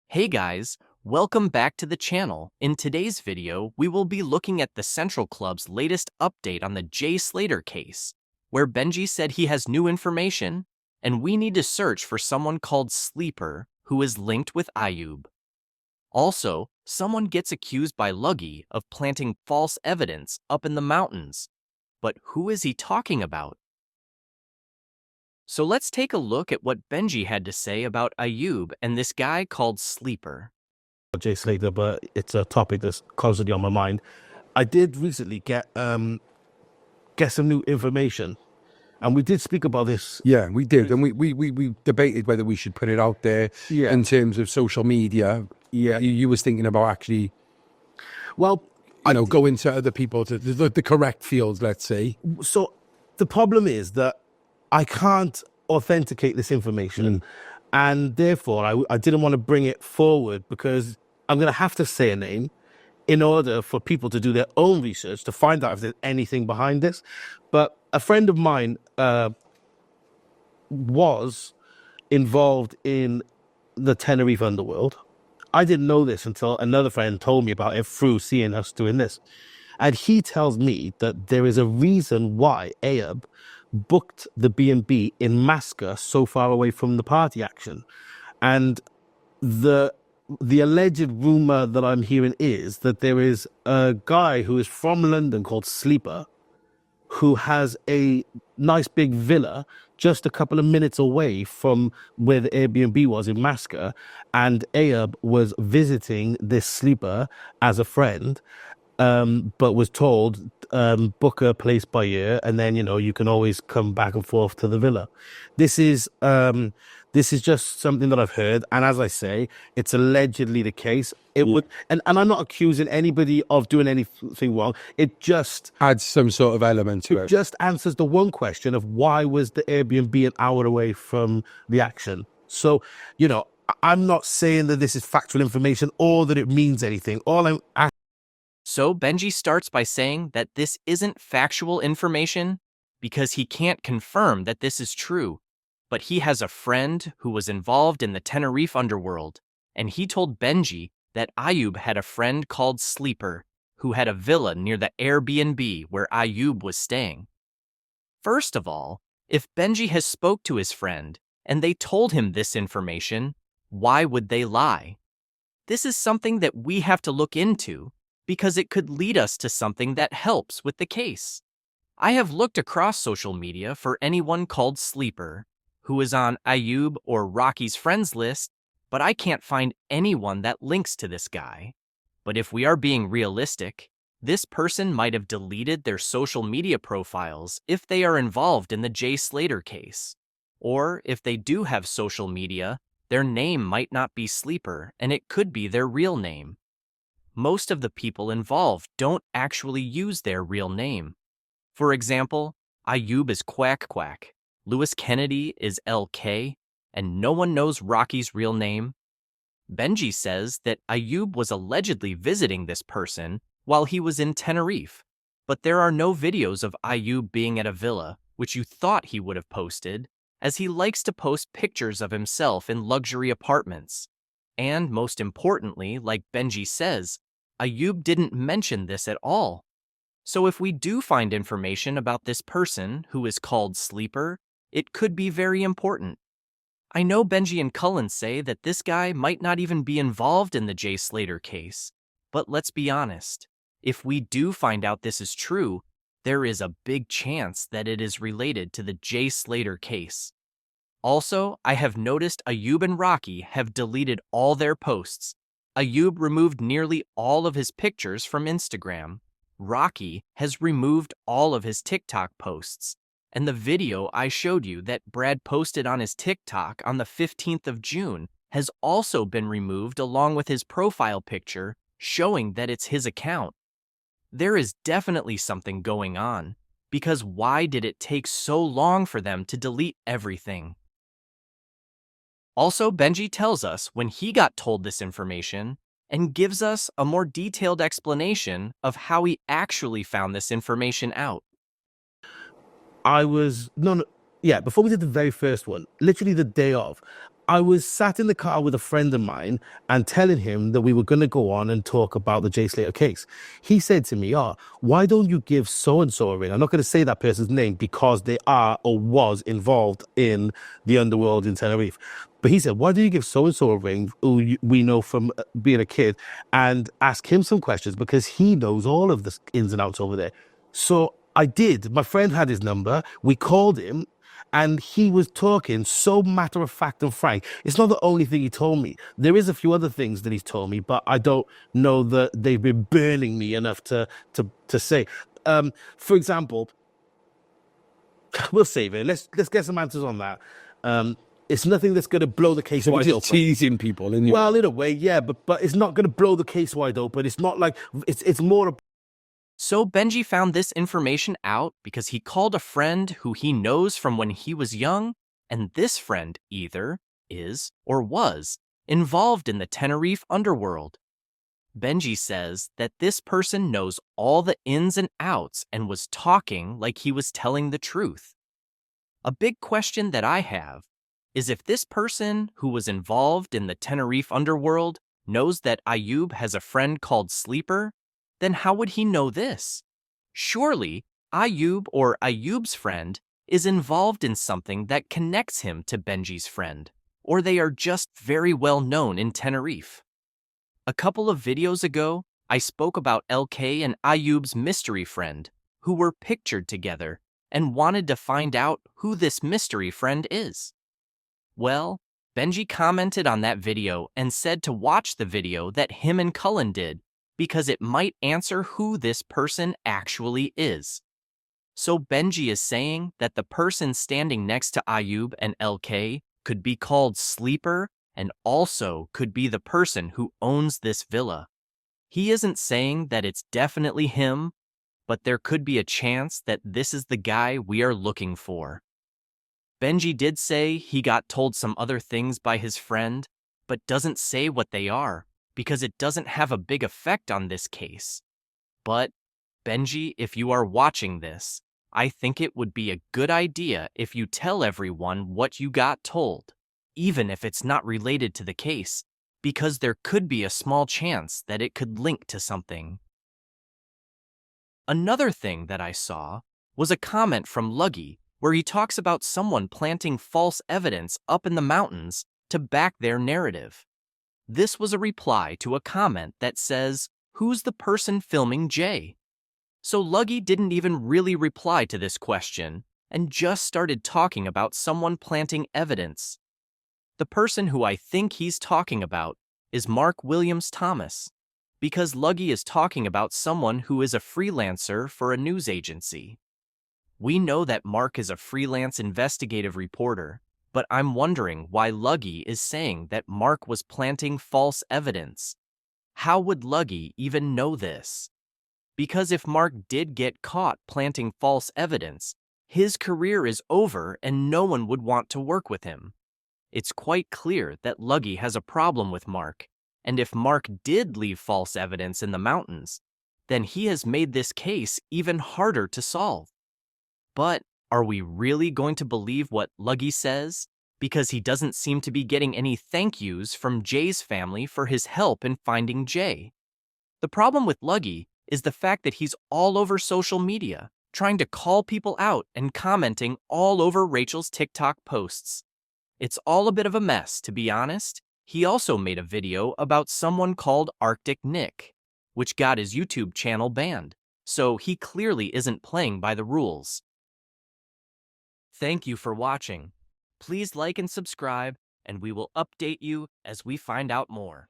Hey guys, welcome back to the channel. In today's video, we will be looking at the Central Club's latest update on the Jay Slater case, where Benji said he has new information, and we need to search for someone called Sleeper who is linked with Ayub. Also, someone gets accused by Luggie of planting false evidence up in the mountains. But who is he talking about? So let's take a look at what Benji had to say about Ayub and this guy called Sleeper. Jay Slater, but it's a topic that's constantly on my mind. I did recently get some new information, and we did speak about this. Yeah, we did, and we debated whether we should put it out there in terms of social media. Yeah. You was thinking about actually, Well, go into other people to the correct fields, let's say. so the problem is that I can't authenticate this information, and therefore I didn't want to bring it forward because I'm going to have to say a name in order for people to do their own research to find out if there's anything behind this. But a friend of mine was involved in the Tenerife underworld. I didn't know this until another friend told me about it through seeing us doing this. And he tells me that there is a reason why Ayub booked the B&B in Masca so far away from the party action. And the alleged rumor that I'm hearing is that there is a guy who is from London called Sleeper, who has a nice big villa just a couple of minutes away from where the Airbnb was in Masca, and Ayub was visiting this Sleeper as a friend, but was told, book a place by year, and then you can always come back and forth to the villa. This is just something that I've heard, and as I say, it's allegedly the case. It would, and I'm not accusing anybody of doing anything wrong. It just Adds some sort of element to it. just answers the one question of why was the Airbnb an hour away from the action. So, I'm not saying that this is factual information or that it means anything. All I'm So Benji starts by saying that this isn't factual information because he can't confirm that this is true, but he has a friend who was involved in the Tenerife underworld, and he told Benji that Ayub had a friend called Sleeper who had a villa near the Airbnb where Ayub was staying. First of all, if Benji has spoke to his friend and they told him this information, why would they lie? This is something that we have to look into because it could lead us to something that helps with the case. I have looked across social media for anyone called Sleeper who is on Ayub or Rocky's friends list, but I can't find anyone that links to this guy. But if we are being realistic, this person might have deleted their social media profiles if they are involved in the Jay Slater case. Or if they do have social media, their name might not be Sleeper and it could be their real name. Most of the people involved don't actually use their real name. For example, Ayub is Quack Quack, Lewis Kennedy is LK, and no one knows Rocky's real name. Benji says that Ayub was allegedly visiting this person while he was in Tenerife, but there are no videos of Ayub being at a villa, which you thought he would have posted, as he likes to post pictures of himself in luxury apartments. And most importantly, like Benji says, Ayub didn't mention this at all. So if we do find information about this person who is called Sleeper, it could be very important. I know Benji and Cullen say that this guy might not even be involved in the Jay Slater case, but let's be honest. If we do find out this is true, there is a big chance that it is related to the Jay Slater case. Also, I have noticed Ayub and Rocky have deleted all their posts. Ayub removed nearly all of his pictures from Instagram. Rocky has removed all of his TikTok posts. And the video I showed you that Brad posted on his TikTok on the 15th of June has also been removed along with his profile picture showing that it's his account. There is definitely something going on, because why did it take so long for them to delete everything? Also, Benji tells us when he got told this information and gives us a more detailed explanation of how he actually found this information out. before we did the very first one, literally the day of, I was sat in the car with a friend of mine and telling him that we were going to go on and talk about the Jay Slater case. He said to me, "Oh, why don't you give so-and-so a ring?" I'm not going to say that person's name because they are or was involved in the underworld in Tenerife. But he said, "Why don't you give so-and-so a ring, who we know from being a kid, and ask him some questions because he knows all of the ins and outs over there." So I did. My friend had his number. We called him. And he was talking so matter of fact and frank. It's not the only thing he told me. There is a few other things that he's told me, but I don't know that they've been burning me enough to say. For example, we'll save it. Let's get some answers on that. It's nothing that's going to blow the case So wide just open. teasing people, in your... Well, in a way, yeah, but it's not going to blow the case wide open. It's not like it's more. So Benji found this information out because he called a friend who he knows from when he was young, and this friend either is or was involved in the Tenerife underworld. Benji says that this person knows all the ins and outs and was talking like he was telling the truth. A big question that I have is if this person who was involved in the Tenerife underworld knows that Ayub has a friend called Sleeper, then how would he know this? Surely, Ayub or Ayub's friend is involved in something that connects him to Benji's friend, or they are just very well known in Tenerife. A couple of videos ago, I spoke about LK and Ayub's mystery friend, who were pictured together and wanted to find out who this mystery friend is. Well, Benji commented on that video and said to watch the video that him and Cullen did, because it might answer who this person actually is. So Benji is saying that the person standing next to Ayub and LK could be called Sleeper and also could be the person who owns this villa. He isn't saying that it's definitely him, but there could be a chance that this is the guy we are looking for. Benji did say he got told some other things by his friend, but doesn't say what they are, because it doesn't have a big effect on this case. But, Benji, if you are watching this, I think it would be a good idea if you tell everyone what you got told, even if it's not related to the case, because there could be a small chance that it could link to something. Another thing that I saw was a comment from Luggie where he talks about someone planting false evidence up in the mountains to back their narrative. This was a reply to a comment that says, "Who's the person filming Jay?" So Luggie didn't even really reply to this question and just started talking about someone planting evidence. The person who I think he's talking about is Mark Williams Thomas, because Luggie is talking about someone who is a freelancer for a news agency. We know that Mark is a freelance investigative reporter, but I'm wondering why Luggie is saying that Mark was planting false evidence. How would Luggie even know this? Because if Mark did get caught planting false evidence, his career is over and no one would want to work with him. It's quite clear that Luggie has a problem with Mark, and if Mark did leave false evidence in the mountains, then he has made this case even harder to solve. But are we really going to believe what Luggie says? Because he doesn't seem to be getting any thank yous from Jay's family for his help in finding Jay. The problem with Luggie is the fact that he's all over social media, trying to call people out and commenting all over Rachel's TikTok posts. It's all a bit of a mess, to be honest. He also made a video about someone called Arctic Nick, which got his YouTube channel banned, so he clearly isn't playing by the rules. Thank you for watching. Please like and subscribe, and we will update you as we find out more.